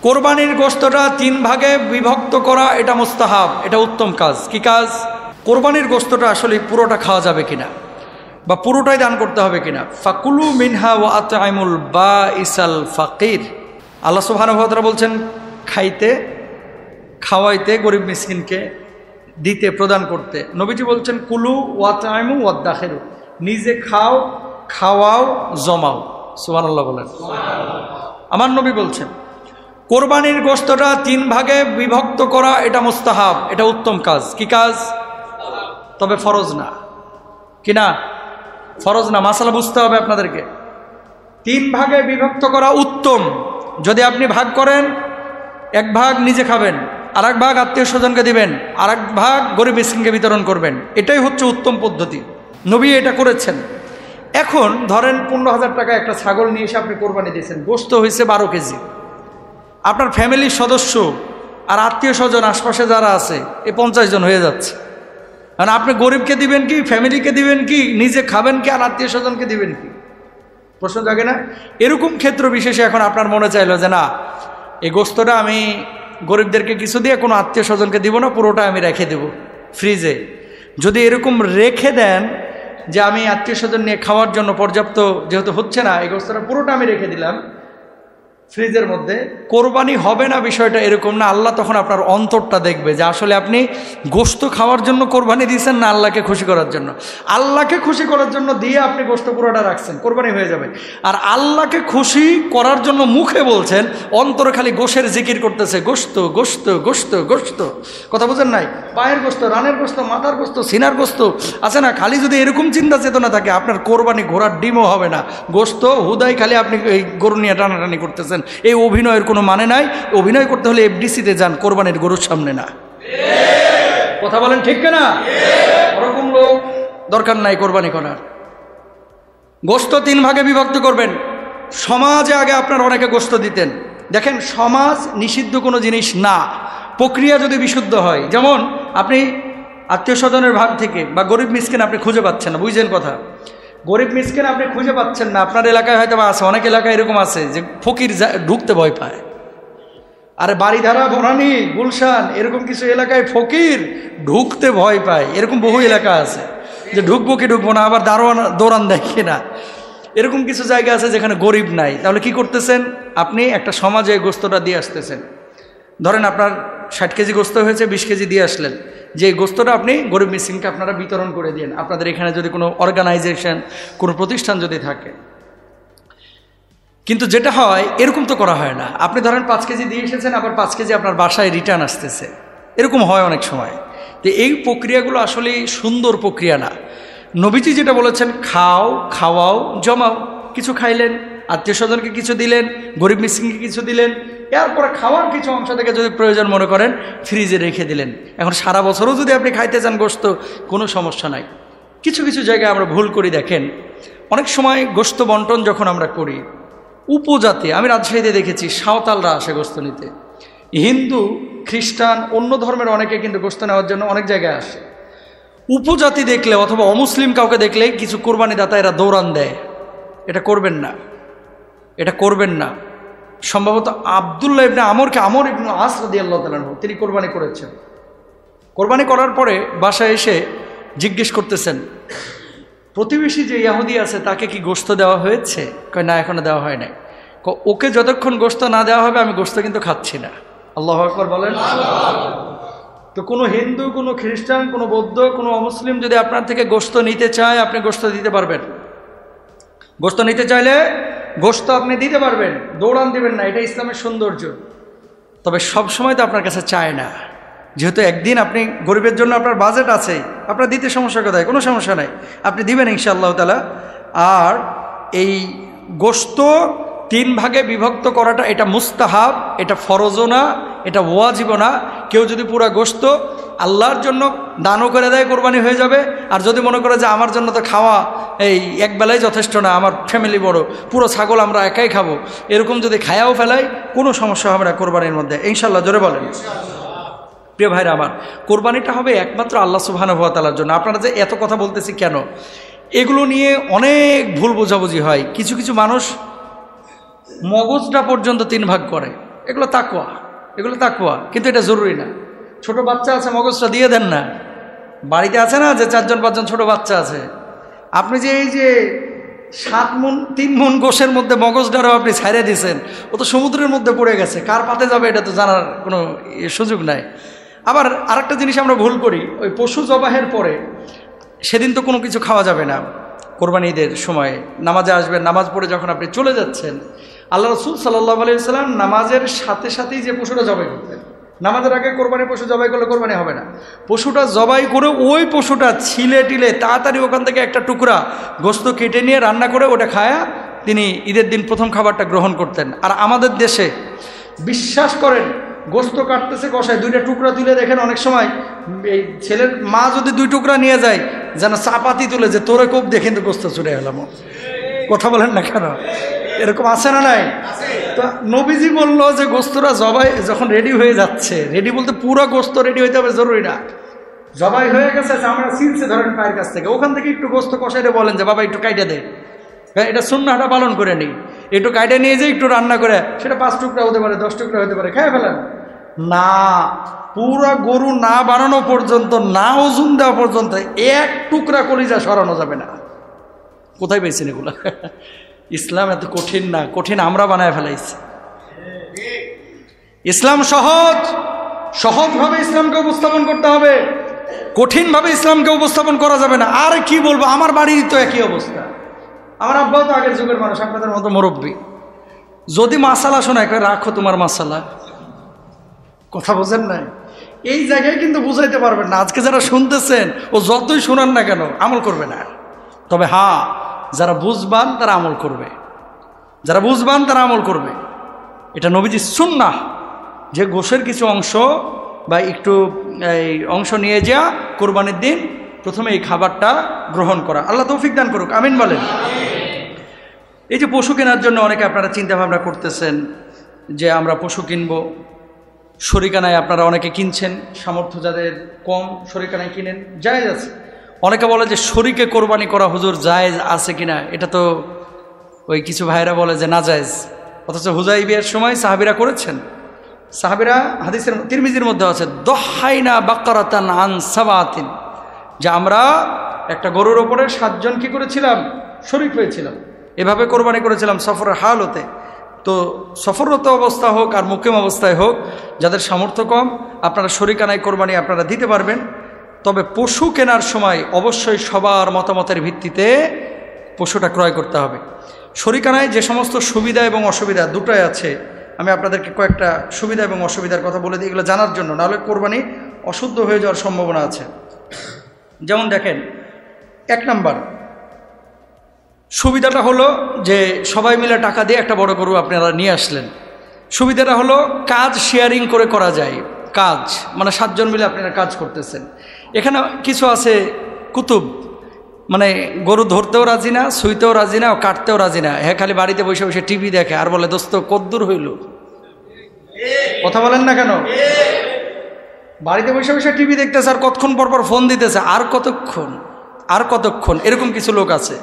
কোরবানির গোশতটা তিন ভাগে বিভক্ত করা এটা মুস্তাহাব, এটা উত্তম কাজ। কি কাজ? কোরবানির গোশতটা আসলে পুরোটা খাওয়া যাবে কিনা বা পুরোটাই দান করতে হবে কিনা। ফাকুলু মিনহা ওয়া আত'ইমুল বাইসাল ফাকির। আল্লাহ সুবহানাহু ওয়া তাআলা বলছেন খাইতে, খাওয়াইতে, গরিব মিসকিনকে দিতে, প্রদান করতে। নবীজি বলছেন কুলু ওয়া আত'ইমু ওয়াদ্দাখিরু, নিজে খাও, খাওয়াও, জমাও। সুবহানাল্লাহ বলেন। আমার নবী বলছেন কোরবানির গোশতটা তিন ভাগে বিভক্ত করা এটা মুস্তাহাব, এটা উত্তম কাজ। কি কাজ? তবে ফরজ না। কি না? ফরজ না। মাসালা বুঝতে হবে আপনাদেরকে। তিন ভাগে বিভক্ত করা উত্তম। যদি আপনি ভাগ করেন, এক ভাগ নিজে খাবেন, আর এক ভাগ আত্মীয় স্বজনকে দিবেন, আর এক ভাগ গরিব মিসকিনকে বিতরণ করবেন, এটাই হচ্ছে উত্তম পদ্ধতি। নবী এটা করেছেন। এখন ধরেন 15,000 টাকা একটা ছাগল নিয়ে এসে আপনি কোরবানি দিয়েছেন, গোশত হয়েছে 12 কেজি। আপনার ফ্যামিলির সদস্য আর আত্মীয় স্বজন আশপাশে যারা আছে এই 50 জন হয়ে যাচ্ছে। মানে আপনি গরিবকে দিবেন কি, ফ্যামিলিকে দিবেন কি, নিজে খাবেন কি, আর আত্মীয় স্বজনকে দিবেন কি? প্রশ্ন জাগে না? এরকম ক্ষেত্র বিশেষে এখন আপনার মনে চাইলো যে না, এই গোশতটা আমি গরিবদেরকে কিছু দিয়ে কোনো আত্মীয় স্বজনকে দিব না, পুরোটা আমি রেখে দেব ফ্রিজে। যদি এরকম রেখে দেন যে আমি আত্মীয় স্বজন নিয়ে খাওয়ার জন্য পর্যাপ্ত যেহেতু হচ্ছে না, এই গোশতটা পুরোটা আমি রেখে দিলাম ফ্রিজের মধ্যে, কোরবানি হবে না বিষয়টা এরকম না। আল্লাহ তখন আপনার অন্তরটা দেখবে যে আসলে আপনি গোশত খাওয়ার জন্য কোরবানি দিয়েছেন না আল্লাহকে খুশি করার জন্য। আল্লাহকে খুশি করার জন্য দিয়ে আপনি গোশত পুরোটা রাখছেন, কোরবানি হয়ে যাবে। আর আল্লাহকে খুশি করার জন্য মুখে বলছেন, অন্তরে খালি গোশের জিকির করতেছে, গোশত গোশত গোশত গোশত। কথা বোঝেন নাই? পায়ের গোশত, রানের গোশত, মাথার গোশত, সিনার গোশত আছে না? খালি যদি এরকম চিন্তা চেতনা থাকে, আপনার কোরবানি ঘোড়ার ডিমও হবে না। গোশত হুদাই খালি আপনি এই গরু নিয়ে টানাটানি করতেছেন। এই অভিনয়ের কোনো মানে নাই। অভিনয় করতে হলে এফডিসিতে যান, কোরবানির গরুর সামনে না। কথা বলেন ঠিক না? ওরকম লোক দরকার নাই কোরবানি করার। গোশত তিন ভাগে বিভক্ত করবেন। সমাজে আগে আপনার অনেকে গোশত দিতেন। দেখেন, সমাজ নিষিদ্ধ কোনো জিনিস না, প্রক্রিয়া যদি বিশুদ্ধ হয়। যেমন আপনি আত্মীয় স্বজনের ভাগ থেকে বা গরিব মিসকিন আপনি খুঁজে পাচ্ছেন না, বুঝছেন কথা? গরিব মিসকিন আপনি খুঁজে পাচ্ছেন না। আপনার এলাকায় হয়তো বা আছে, অনেক এলাকায় এরকম আছে যে ফকির ঢুকতে ভয় পায়। আরে বাড়িধারা, বনানী, গুলশান এরকম কিছু এলাকায় ফকির ঢুকতে ভয় পায়। এরকম বহু এলাকা আছে যে ঢুকবো কি ঢুকবো না, আবার দৌড়ান দেখে না। এরকম কিছু জায়গা আছে যেখানে গরিব নাই। তাহলে কি করতেছেন? আপনি একটা সমাজে গোশতটা দিয়ে আসতেছেন। ধরেন আপনার 60 কেজি গোশত হয়েছে, 20 কেজি দিয়ে আসলেন, যে গোশতটা আপনি গরিব মিসকিনকে আপনারা বিতরণ করে দিন। আপনাদের এখানে যদি কোনো অর্গানাইজেশন, কোনো প্রতিষ্ঠান যদি থাকে। কিন্তু যেটা হয়, এরকম তো করা হয় না। আপনি ধরেন 5 কেজি দিয়ে এসেছেন, আবার 5 কেজি আপনার বাসায় রিটার্ন আসতেছে, এরকম হয় অনেক সময়। তো এই প্রক্রিয়াগুলো আসলে সুন্দর প্রক্রিয়া না। নবীজি যেটা বলেছেন, খাও, খাওয়াও, জমাও। কিছু খাইলেন, আত্মীয় স্বজনকে কিছু দিলেন, গরিব মিসকিনকে কিছু দিলেন, এরপরে খাওয়ার কিছু অংশ থেকে যদি প্রয়োজন মনে করেন ফ্রিজে রেখে দিলেন। এখন সারা বছরও যদি আপনি খাইতে চান গোশত, কোনো সমস্যা নাই। কিছু কিছু জায়গায় আমরা ভুল করি। দেখেন, অনেক সময় গোশত বন্টন যখন আমরা করি, উপজাতি, আমি রাজশাহীতে দেখেছি সাঁওতালরা আসে গোশত নিতে। হিন্দু, খ্রিস্টান, অন্য ধর্মের অনেকে কিন্তু গোশত নেওয়ার জন্য অনেক জায়গায় আসে। উপজাতি দেখলে অথবা অমুসলিম কাউকে দেখলে কিছু কোরবানি দাতা এরা দৌড়ান দেয়। এটা করবেন না, এটা করবেন না। সম্ভবত আব্দুল্লাহ ইবনে আমর ইবনে আস রাদিয়াল্লাহু তাআলা আনহু তিনি কোরবানি করেছেন। কোরবানি করার পরে বাসায় এসে জিজ্ঞেস করতেছেন, প্রতিবেশী যে ইহুদি আছে তাকে কি গোশত দেওয়া হয়েছে? কয় না, এখনো দেওয়া হয় নাই। ওকে যতক্ষণ গোশত না দেওয়া হবে আমি গোশত কিন্তু খাচ্ছি না। আল্লাহু আকবার বলেন। তো কোনো হিন্দু, কোনো খ্রিস্টান, কোনো বৌদ্ধ, কোনো অমুসলিম যদি আপনার থেকে গোশত নিতে চায়, আপনি গোশত দিতে পারবেন। গোশত নিতে চাইলে গোশত আপনি দিতে পারবেন, দৌড়ান দিবেন না। এটা ইসলামের সৌন্দর্য। তবে সব সময় তো আপনার কাছে চায় না। যেহেতু একদিন আপনি গরিবের জন্য আপনার বাজেট আছে, আপনার দিতে সমস্যা কোথায়? কোনো সমস্যা নাই, আপনি দিবেন ইনশাআল্লাহ তাআলা। আর এই গোশত 3 ভাগে বিভক্ত করাটা এটা মুস্তাহাব, এটা ফরজও না, এটা ওয়াজিবও না। কেউ যদি পুরা গোশত আল্লাহর জন্য দানও করে দেয়, কোরবানি হয়ে যাবে। আর যদি মনে করে যে আমার জন্য তো খাওয়া এই এক বেলায় যথেষ্ট না, আমার ফ্যামিলি বড়, পুরো ছাগল আমরা একাই খাবো, এরকম যদি খায়াও ফেলাই, কোনো সমস্যা হবে না কোরবানির মধ্যে ইনশাআল্লাহ। জোরে বলেন। প্রিয় ভাইরা আমার, কোরবানিটা হবে একমাত্র আল্লাহ সুবহানাহু ওয়া তাআলার জন্য। আপনারা যে এত কথা বলতেছি কেন, এগুলো নিয়ে অনেক ভুল বোঝাবুঝি হয়। কিছু কিছু মানুষ মগজটা পর্যন্ত 3 ভাগ করে। এগুলো তাকওয়া, এগুলো তাকওয়া, কিন্তু এটা জরুরি না। ছোট বাচ্চা আছে, মগজটা দিয়ে দেন না। বাড়িতে আছে না যে 4-5জন ছোট বাচ্চা আছে, আপনি যে এই যে 7 মণ 3 মণ গোশের মধ্যে মগজটারও আপনি ছাইড়ে দিয়েছেন, ও তো সমুদ্রের মধ্যে পড়ে গেছে, কার পাতে যাবে এটা তো জানার কোনো সুযোগ নাই। আবার আরেকটা জিনিস আমরা ভুল করি, ওই পশু জবাহের পরে সেদিন তো কোনো কিছু খাওয়া যাবে না। কোরবানি ঈদের সময় নামাজে আসবেন, নামাজ পড়ে যখন আপনি চলে যাচ্ছেন, আল্লাহ রাসূল সাল্লাল্লাহু আলাইহি ওয়াসাল্লাম নামাজের সাথে সাথেই যে পশুটা জবাই করতেন, নামাজের আগে কোরবানি পশু জবাই করলে কোরবানি হবে না। পশুটা জবাই করে ওই পশুটা ছিলে টিলে তাড়াতাড়ি ওখান থেকে একটা টুকরা গোস্ত কেটে নিয়ে রান্না করে ওটা খায়া তিনি ঈদের দিন প্রথম খাবারটা গ্রহণ করতেন। আর আমাদের দেশে বিশ্বাস করেন, গোস্ত কাটতেছে কষায় 2টা টুকরা তুলে দেখেন, অনেক সময় এই ছেলের মা যদি 2 টুকরা নিয়ে যায় যেন চাপাতি তুলে যে তোরে কোপ দিয়ে কিন্তু গোস্ত চুড়ে এলাম। কথা বলেন না কেন? এরকম আছে না নাই? তো নবীজি বললো যে গোস্তরা জবাই যখন রেডি হয়ে যাচ্ছে, রেডি বলতে পুরো গোস্ত রেডি হইতে হবে জরুরি না, জবাই হয়ে গেছে আমরা সিলসে ধরেন পায়ের কাছ থেকে, ওখান থেকে একটু গোস্ত কষাইতে বলেন যে বাবা একটু কাইটা দে, এটা সুন্নাহটা পালন করে নিই, একটু কাইটা নিয়ে যে একটু রান্না করে, সেটা 5 টুকরা হতে পারে, 10 টুকরা হতে পারে, খেয়ে ফেলেন না। পুরা গরু না বানানো পর্যন্ত, না ওজন দেওয়া পর্যন্ত 1 টুকরা কলিজা সরানো যাবে না। কোথায় পেয়েছেন এগুলো? ইসলাম এত কঠিন না, কঠিন আমরা বানায় ফেলাইছি। ইসলাম সহজ, সহজভাবে ইসলামকে উপস্থাপন করতে হবে, কঠিনভাবে ইসলামকে উপস্থাপন করা যাবে না। আর কি বলবো, আমার বাড়ির তো একই অবস্থা। আমার আব্বাও তো আগের যুগের মানুষ, আপনাদের মতো মুরব্বী। যদি মাসালা শোনায় রাখো তোমার মাসালা, কথা বোঝেন নাই? এই জায়গায় কিন্তু বুঝাইতে পারবেন না। আজকে যারা শুনতেছেন, ও যতই শোনান না কেন আমল করবে না। তবে হ্যাঁ, যারা বুঝবান তারা আমল করবে, যারা বুঝবান তারা আমল করবে। এটা নবীজির সুন্নাহ যে গোশের কিছু অংশ বা একটু এই অংশ নিয়ে যা কোরবানির দিন প্রথমে এই খাবারটা গ্রহণ করা। আল্লাহ তৌফিক দান করুক, আমিন বলেন। এই যে পশু কেনার জন্য অনেকে আপনারা চিন্তা ভাবনা করতেছেন যে আমরা পশু কিনবো, শরিকানায় আপনারা অনেকে কিনছেন, সামর্থ্য যাদের কম শরিকানায় কিনেন, জায়েজ আছে। অনেকে বলে যে শরিকে কোরবানি করা হুজুর জায়েজ আছে কিনা, এটা তো ওই কিছু ভাইরা বলে যে না জায়েজ, অথচ হুজাইবিয়ার সময় সাহাবিরা করেছেন। সাহাবিরা, হাদিসের তিরমিজির মধ্যে আছে, দহাইনা বাকারাতান আন সাবাতিন, যে আমরা একটা গরুর ওপরে 7 জন কি করেছিলাম, শরিক হয়েছিলাম, এভাবে কোরবানি করেছিলাম সফরের হাল হতে। তো সফররত অবস্থা হোক আর মুকিম অবস্থায় হোক, যাদের সামর্থ্য কম আপনারা শরিকানায় কোরবানি আপনারা দিতে পারবেন। তবে পশু কেনার সময় অবশ্যই সবার মতামতের ভিত্তিতে পশুটা ক্রয় করতে হবে। শরিকানায় যে সমস্ত সুবিধা এবং অসুবিধা দুটোই আছে, আমি আপনাদেরকে কয়েকটা সুবিধা এবং অসুবিধার কথা বলে দিই, এগুলো জানার জন্য, নাহলে কোরবানি অশুদ্ধ হয়ে যাওয়ার সম্ভাবনা আছে। যেমন দেখেন, 1 নাম্বার সুবিধাটা হলো যে সবাই মিলে টাকা দিয়ে একটা বড় গরু আপনারা নিয়ে আসলেন। সুবিধাটা হলো কাজ শেয়ারিং করে করা যায়, কাজ মানে 7 জন মিলে আপনারা কাজ করতেছেন। এখানে কিছু আছে কুতুব, মানে গরু ধরতেও রাজি না, শুইতেও রাজি না, কাটতেও রাজি না, হ্যাঁ খালি বাড়িতে বসে বসে টিভি দেখে আর বলে দোস্ত কদ্দূর হইল। কথা বলেন না কেন? বাড়িতে বসে বসে টিভি দেখতেছে আর কতক্ষণ পরপর ফোন দিতেছে, আর কতক্ষণ আর কতক্ষণ, এরকম কিছু লোক আছে।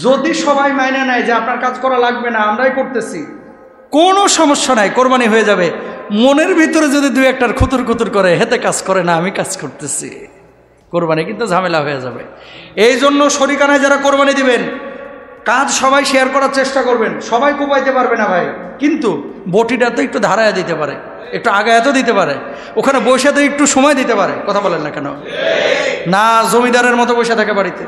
যদি সবাই মাইনে নেয় যে আপনার কাজ করা লাগবে না, আমরাই করতেছি, কোনো সমস্যা নাই, কোরবানি হয়ে যাবে। মনের ভিতরে যদি 2-1টার খুতুর খুতুর করে, হেতে কাজ করে না আমি কাজ করতেছি, কোরবানি কিন্তু ঝামেলা হয়ে যাবে। এই জন্য শরিকানায় যারা কোরবানি দিবেন, কাজ সবাই শেয়ার করার চেষ্টা করবেন। সবাই কোপাইতে পারবে না ভাই, কিন্তু বটিটা তো একটু ধারায় দিতে পারে, একটু আগায় তো দিতে পারে, ওখানে বসে তো একটু সময় দিতে পারে। কথা বলেন না কেন? না জমিদারের মতো বসে থাকে বাড়িতে,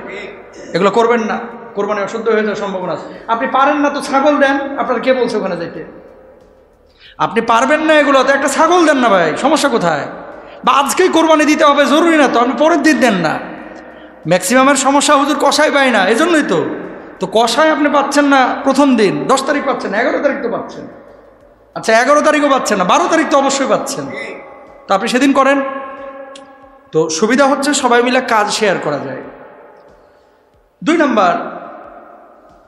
এগুলো করবেন না, কোরবানি অশুদ্ধ হয়ে যাওয়ার সম্ভাবনা আছে। আপনি পারেন না তো ছাগল দেন, আপনার কে বলছে ওখানে যেতে? আপনি পারবেন না এগুলো, তো একটা ছাগল দেন না ভাই, সমস্যা কোথায়? বা আজকেই কোরবানি দিতে হবে জরুরি না তো, আপনি পরের দিন দেন না। ম্যাক্সিমামের সমস্যা হুজুর কষাই পায় না, এজন্যই তো কষাই আপনি পাচ্ছেন না প্রথম দিন, 10 তারিখ পাচ্ছেন, 11 তারিখ তো পাচ্ছেন, আচ্ছা 11 তারিখও পাচ্ছেন না, 12 তারিখ তো অবশ্যই পাচ্ছেন, তো আপনি সেদিন করেন। তো সুবিধা হচ্ছে সবাই মিলে কাজ শেয়ার করা যায়। 2 নাম্বার,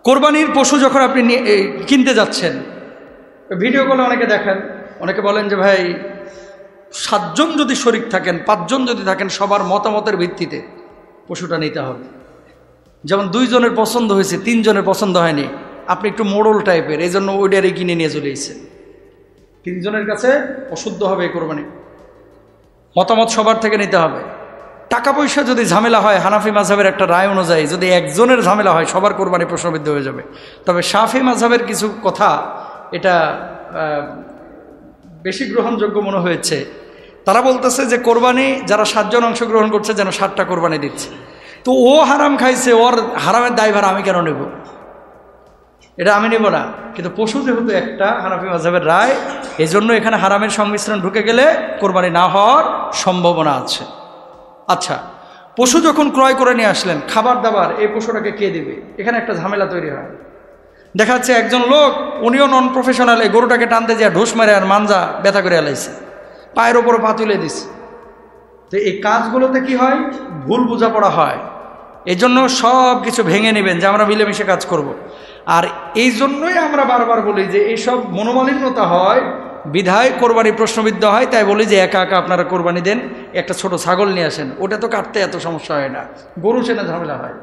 কোরবানির পশু যখন আপনি কিনতে যাচ্ছেন, ভিডিও কলে অনেকে দেখেন, অনেকে বলেন যে ভাই 7 জন যদি শরিক থাকেন, 5 জন যদি থাকেন, সবার মতামতের ভিত্তিতে পশুটা নিতে হবে। যেমন 2 জনের পছন্দ হয়েছে, 3 জনের পছন্দ হয়নি, আপনি একটু মোড়ল টাইপের, এই জন্য ওইটারই কিনে নিয়ে চলে এসেছেন। তিনজনের কাছে অশুদ্ধ হবে এই কোরবানি। মতামত সবার থেকে নিতে হবে। টাকা পয়সা যদি ঝামেলা হয়, হানাফি মাযহাবের একটা রায় অনুযায়ী যদি একজনের ঝামেলা হয় সবার কোরবানি প্রশ্নবিদ্ধ হয়ে যাবে। তবে শাফি মাযহাবের কিছু কথা এটা বেশি গ্রহণযোগ্য মনে হয়েছে। তারা বলতেছে যে কোরবানি যারা 7 জন অংশগ্রহণ করছে যেন 7টা কোরবানি দিচ্ছে। তো ও হারাম খাইছে, ওর হারামের দায়ভার আমি কেন নেব? এটা আমি নেব না। কিন্তু পশু যেহেতু একটা হানাফি মাযহাবের রায়, এই জন্য এখানে হারামের সংমিশ্রণ ঢুকে গেলে কোরবানি না হওয়ার সম্ভাবনা আছে। আচ্ছা, পশু যখন ক্রয় করে নিয়ে আসলেন, খাবার দাবার এই পশুটাকে কে দিবে? এখানে একটা ঝামেলা তৈরি হয়। দেখা যাচ্ছে একজন লোক, উনিও নন প্রফেশনাল, এই গরুটাকে টানতে যায় ঢোস মারে আর মাঞ্জা ব্যথা করে এলাইছে, পায়ের ওপরে পা তুলে দিছে। তো এই কাজগুলোতে কি হয়? ভুল বোঝাপড়া হয়। এই জন্য সব কিছু ভেঙে নেবেন যে আমরা মিলেমিশে কাজ করব। আর এই জন্যই আমরা বারবার বলি যে এইসব মনোমালিন্যতা হয় বিধায় কোরবানি প্রশ্নবিদ্ধ হয়। তাই বলি যে একা একা আপনারা কোরবানি দেন, একটা ছোট ছাগল নিয়ে আসেন, ওটা তো কাটতে এত সমস্যা হয় না, গরু সেনা ঝামেলা হয়।